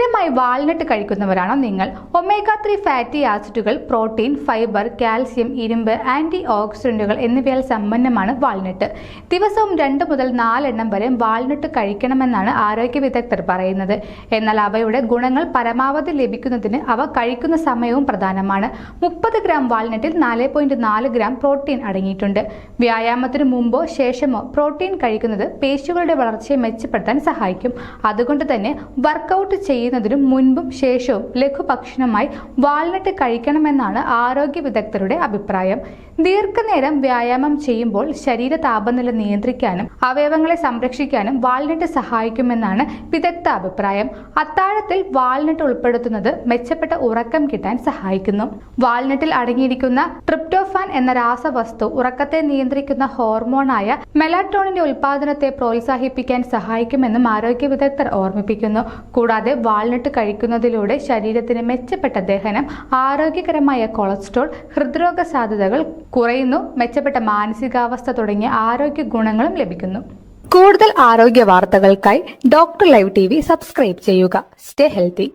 സ്ഥിരമായി വാൾനട്ട് കഴിക്കുന്നവരാണോ നിങ്ങൾ? Omega 3 fatty ആസിഡുകൾ, പ്രോട്ടീൻ, ഫൈബർ, കാൽസ്യം, ഇരുമ്പ്, ആന്റി ഓക്സിഡന്റുകൾ എന്നിവയാൽ സമ്പന്നമാണ് വാൾനട്ട്. ദിവസവും 2 മുതൽ 4 എണ്ണം വരെ വാൾനട്ട് കഴിക്കണമെന്നാണ് ആരോഗ്യ വിദഗ്ധർ പറയുന്നത്. എന്നാൽ അവയുടെ ഗുണങ്ങൾ പരമാവധി ലഭിക്കുന്നതിന് അവ കഴിക്കുന്ന സമയവും പ്രധാനമാണ്. 30 ഗ്രാം വാൾനട്ടിൽ 4.4 ഗ്രാം പ്രോട്ടീൻ അടങ്ങിയിട്ടുണ്ട്. വ്യായാമത്തിനു മുമ്പോ ശേഷമോ പ്രോട്ടീൻ കഴിക്കുന്നത് പേശികളുടെ വളർച്ചയെ മെച്ചപ്പെടുത്താൻ സഹായിക്കും. അതുകൊണ്ട് തന്നെ വർക്കൗട്ട് ചെയ്യുന്നതിനു മുൻപും ശേഷവും ലഘുഭക്ഷണമായി വാൾനട്ട് കഴിക്കണമെന്നാണ് ആരോഗ്യ വിദഗ്ധരുടെ അഭിപ്രായം. ദീർഘനേരം വ്യായാമം ചെയ്യുമ്പോൾ ശരീര താപനില നിയന്ത്രിക്കാനും അവയവങ്ങളെ സംരക്ഷിക്കാനും വാൾനട്ട് സഹായിക്കുമെന്നാണ് വിദഗ്ധ അഭിപ്രായം. അത്താഴത്തിൽ വാൾനട്ട് ഉൾപ്പെടുത്തുന്നത് മെച്ചപ്പെട്ട ഉറക്കം കിട്ടാൻ സഹായിക്കുന്നു. വാൾനട്ടിൽ അടങ്ങിയിരിക്കുന്ന ട്രിപ്റ്റോഫാൻ എന്ന രാസവസ്തു ഉറക്കത്തെ നിയന്ത്രിക്കുന്ന ഹോർമോണായ മെലാറ്റോണിന്റെ ഉൽപാദനത്തെ പ്രോത്സാഹിപ്പിക്കാൻ സഹായിക്കുമെന്നും ആരോഗ്യ വിദഗ്ധർ ഓർമ്മിപ്പിക്കുന്നു. കൂടാതെ വാൾനട്ട് കഴിക്കുന്നതിലൂടെ ശരീരത്തിന് മെച്ചപ്പെട്ട ദഹനം, ആരോഗ്യകരമായ കൊളസ്ട്രോൾ, ഹൃദ്രോഗ സാധ്യതകൾ കുറയുന്നു, മെച്ചപ്പെട്ട മാനസികാവസ്ഥ തുടങ്ങിയ ആരോഗ്യ ഗുണങ്ങളും ലഭിക്കുന്നു. കൂടുതൽ ആരോഗ്യ വാർത്തകൾക്കായി ഡോക്ടർ ലൈവ് TV സബ്സ്ക്രൈബ് ചെയ്യുക. Stay healthy.